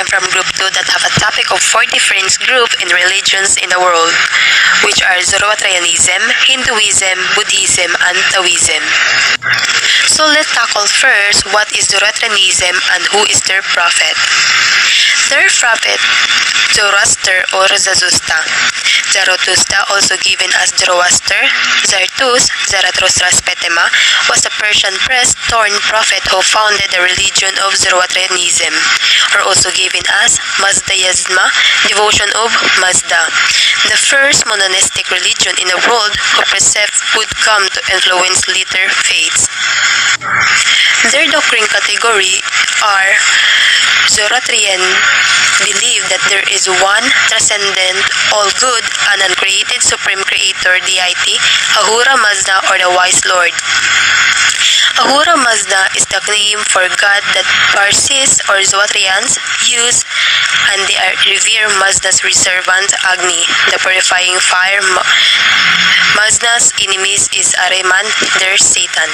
am from Group 2 that have a topic of 4 different groups and religions in the world, which are Zoroastrianism, Hinduism, Buddhism, and Taoism. So let's tackle first what is Zoroastrianism and who is their prophet. Their prophet, Zoroaster or Zarathustra. Zarathustra, also given as Zoroaster, Zarathustra's Petema, was a Persian priest-turned prophet who founded the religion of Zoroastrianism, or also given as Mazdayazma, devotion of Mazda, the first monotheistic religion in the world whose precepts would come to influence later faiths. Their doctrine category are Zoroastrian believe that there is one transcendent, all-good, and uncreated supreme creator deity, Ahura Mazda or the Wise Lord. Ahura Mazda is the name for God that Parsis or Zoroastrians use, and they revere Mazda's servant Agni, the purifying fire. Mazda's enemies is Ahriman, their Satan.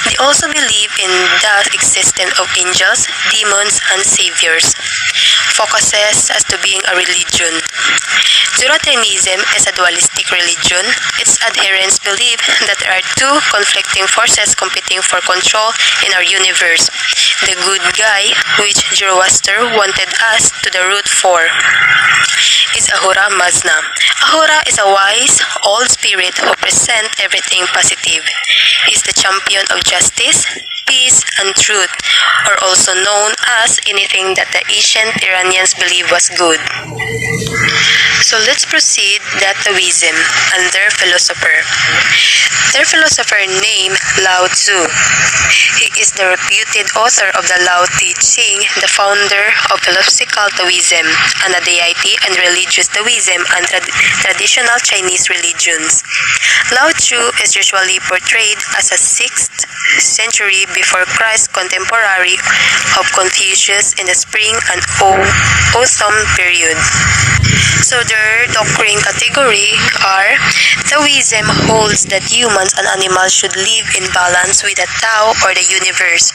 They also believe in the existence of angels, demons, and saviors. Focuses as to being a religion. Zoroastrianism is a dualistic religion. Its adherents believe that there are two conflicting forces competing for control in our universe. The good guy, which Zoroaster wanted us to the root for, is Ahura Mazda. Ahura is a wise, old spirit who presents everything positive. He is the champion of justice, peace, and truth, or also known as anything that the ancient Iranians believed was good. So let's proceed that Taoism and their philosopher. Their philosopher named Lao Tzu. He is the reputed author of the Lao Te Ching, the founder of philosophical Taoism, and a deity and religious Taoism and traditional Chinese religions. Lao Tzu is usually portrayed as a 6th century before Christ contemporary of Confucius in the Spring and Autumn period. So their doctrine category are Taoism holds that humans and animals should live in balance with the Tao or the universe.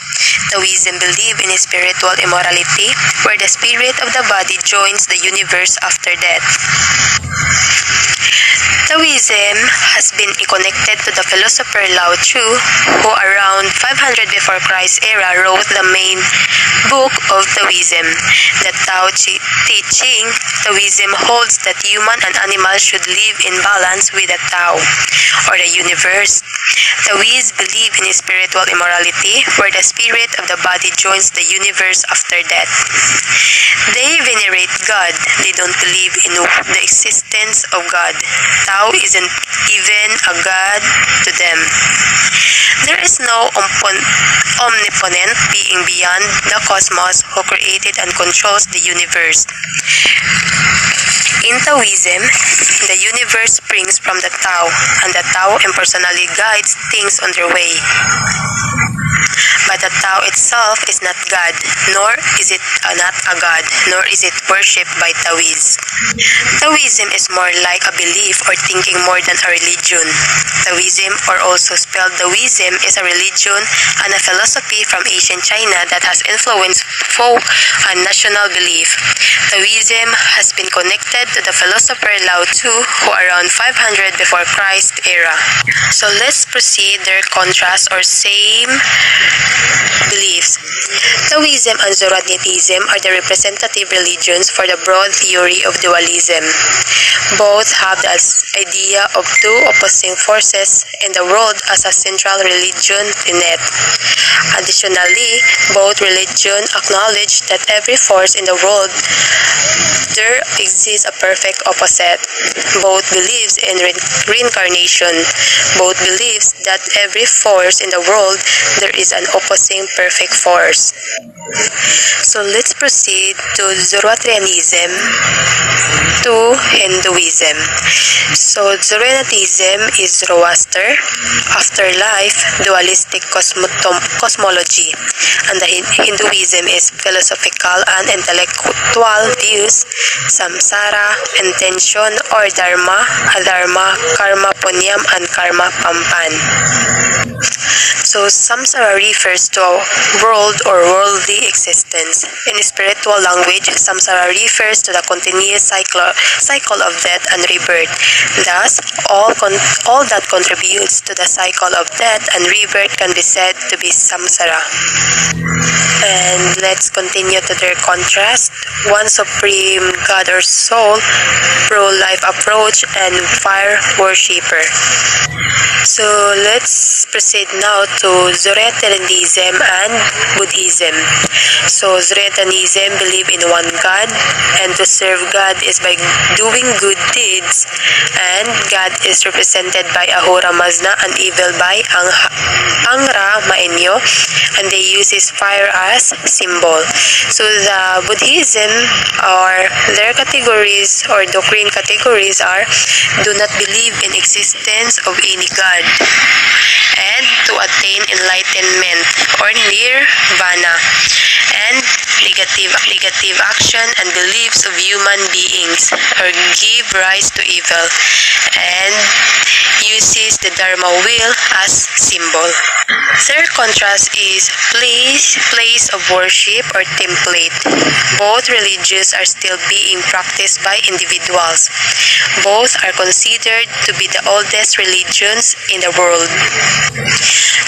Taoism believes in spiritual immortality, where the spirit of the body joins the universe after death. Taoism has been connected to the philosopher Lao Tzu, who around 500 before Christ era wrote the main book of Taoism, the Tao Te Ching. Taoism holds that human and animals should live in balance with the Tao, or the universe. Taoists believe in spiritual immortality, where the spirit of the body joins the universe after death. They venerate God. They don't believe in the existence of God. Tao isn't even a god to them. There is no omnipotent being beyond the cosmos who created and controls the universe. In Taoism, the universe springs from the Tao, and the Tao impersonally guides things on their way. But the Tao itself is not God, nor is it not a God, nor is it worshipped by Taoists. Taoism is more like a belief or thinking more than a religion. Taoism, or also spelled Taoism, is a religion and a philosophy from ancient China that has influenced folk and national belief. Taoism has been connected to the philosopher Lao Tzu, who around 500 before Christ era. So let's proceed their contrast or same beliefs. Taoism and Zoroastrianism are the representative religions for the broad theory of dualism. Both have the idea of two opposing forces in the world as a central religion tenet. Additionally, both religions acknowledge that every force in the world there exists a perfect opposite. Both believes in reincarnation. Both believes that every force in the world there is an opposing perfect force. So let's proceed to Zoroastrianism to Hinduism. So Zoroastrianism is Zoroaster, afterlife, dualistic cosmology, and the Hinduism is philosophical and intellectual views, samsara, intention or dharma, adharma, karma punyam, and karma pampan. So, samsara refers to a world or worldly existence. In spiritual language, samsara refers to the continuous cycle of death and rebirth. Thus, all that contributes to the cycle of death and rebirth can be said to be samsara. And let's continue to their contrast. One supreme God or soul, pro-life approach, and fire worshipper. So let's proceed now to Zoroastrianism and Buddhism. So Zoroastrianism believe in one God, and to serve God is by doing good deeds, and God is represented by Ahura Mazda and evil by Angra Mainyo, and they use his fire as symbol. So the Buddhism or their categories or doctrine categories are do not believe in existence of any God, and to attain enlightenment or nirvana, and negative action and beliefs of human beings or give rise to evil, and uses the Dharma wheel as symbol. Their contrast is place of worship or template. Both religions are still being practiced by individuals. Both are considered to be the oldest religions in the world.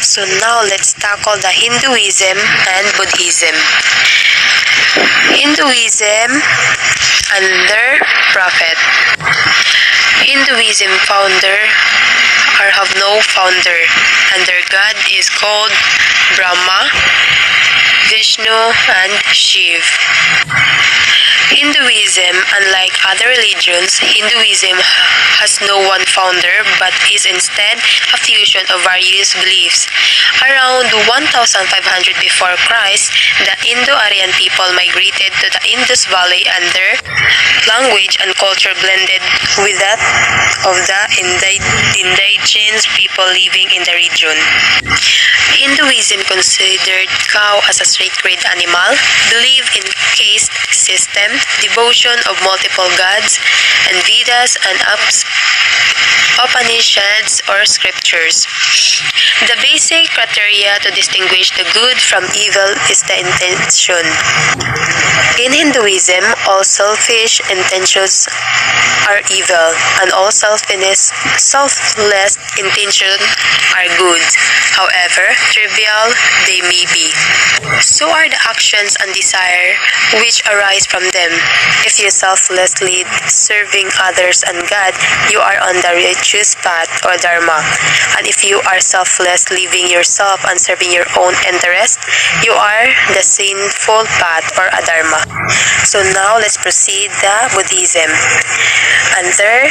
So now let's tackle the Hinduism and Buddhism. Hinduism and their prophet. Hinduism founder or have no founder, and their god is called Brahma, Vishnu, and Shiv. Hinduism, unlike other religions, Hinduism has no one founder but is instead a fusion of various beliefs. Around 1500 before Christ, the Indo-Aryan people migrated to the Indus Valley and their language and culture blended with that of the indigenous people living in the region. Hinduism considered cow as a sacred animal, belief in caste system, devotion of multiple gods, and Vedas and Upanishads or scriptures. The basic criteria to distinguish the good from evil is the intention. In Hinduism, all selfish intentions are evil, and all selfless intentions are good, however trivial they may be. So are the actions and desire which arise from them. If you selflessly serving others and God, you are on the righteous path or dharma. And if you are selfless, living yourself and serving your own interest, you are the sinful path or adharma. So now let's proceed the Buddhism and their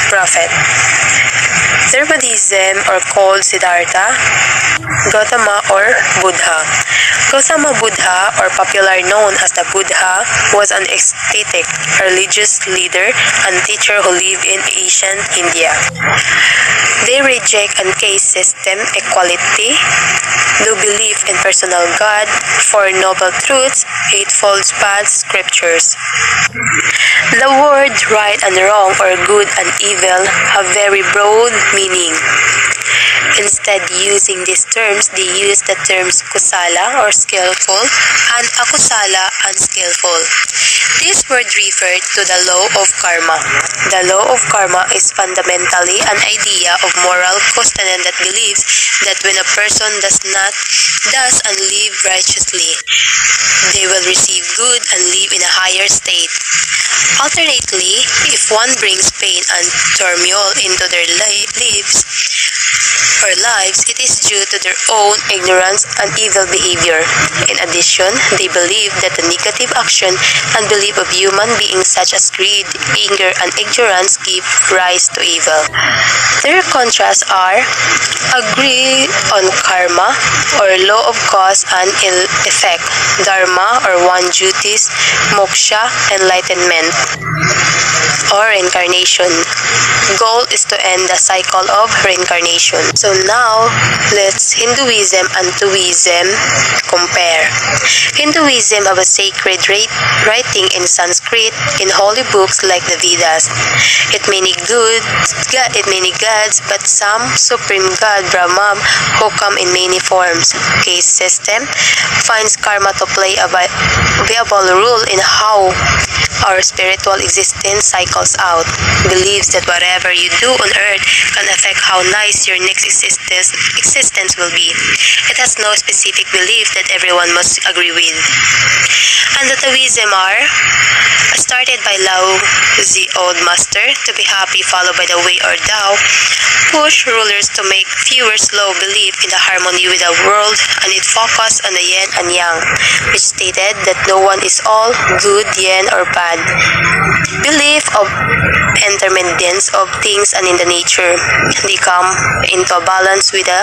prophet. Their Buddhism are called Siddhartha, Gautama or Buddha. Gautama Buddha, or popularly known as the Buddha, was an ascetic religious leader and teacher who lived in ancient India. They reject and caste system equality, do believe in personal God, Four Noble Truths, Eightfold Paths, Scriptures. The words right and wrong or good and evil have very broad meaning. Instead using these terms, they use the terms kusala or skillful and akusala unskillful. This word refers to the law of karma. The law of karma is fundamentally an idea of moral custom that believes that when a person does and live righteously, they will receive good and live in a higher state. Alternately, if one brings pain and turmoil into their lives, it is due to their own ignorance and evil behavior. In addition, they believe that the negative action and belief of human beings such as greed, anger, and ignorance give rise to evil. Their contrasts are agree on karma or law of cause and effect, dharma or one duties, moksha, enlightenment. or reincarnation. Goal is to end the cycle of reincarnation. So now, let's Hinduism and Taoism compare. Hinduism have a sacred writing in Sanskrit in holy books like the Vedas. It many gods, but some supreme god Brahma, who come in many forms. Case system finds karma to play a viable role in how our spiritual existence cycles out. Believes that whatever you do on earth can affect how nice your next existence will be. It has no specific belief that everyone must agree with. And the Taoism are started by Lao Tzu, old master, to be happy, followed by the Way or Tao, push rulers to make viewers low belief in the harmony with the world, and it focused on the yin and yang, which stated that no one is all good, yin or bad. Belief of intermediance of things and in the nature. They come into a balance with the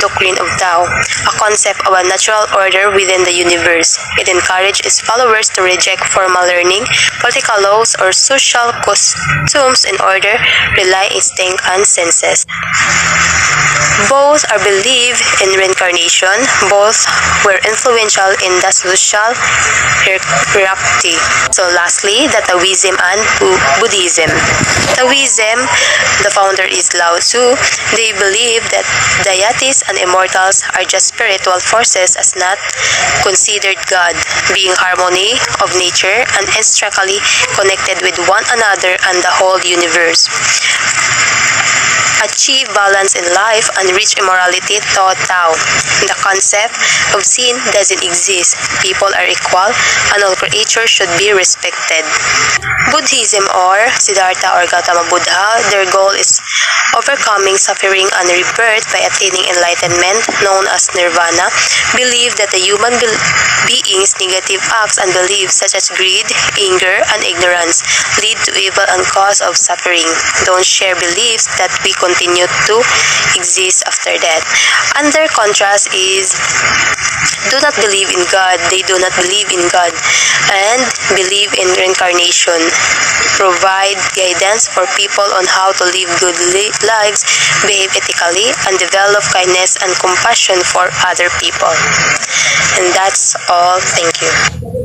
doctrine of Tao, a concept of a natural order within the universe. It encouraged its followers to reject formal learning, political laws, or social customs in order rely instinct and senses. Both are believed in reincarnation. Both were influential in the social hierarchy. So lastly, the Taoism and Buddhism. Taoism, the founder is Lao Tzu. They believe that deities and immortals are just spiritual forces as not considered God, being harmony of nature and intrinsically connected with one another and the whole universe. Achieve balance in life and reach immortality taught Tao. The concept of sin doesn't exist. People are equal and all creatures should be respected. Buddhism or Siddhartha or Gautama Buddha, their goal is overcoming suffering and rebirth by attaining enlightenment known as nirvana. Believe that the human beings' negative acts and beliefs such as greed, anger, and ignorance lead to evil and cause of suffering. Don't share beliefs that we continue to exist after death. And their contrast is do not believe in God. They do not believe in God and believe in reincarnation. Provide guidance for people on how to live good lives, behave ethically, and develop kindness and compassion for other people. And that's all. Thank you.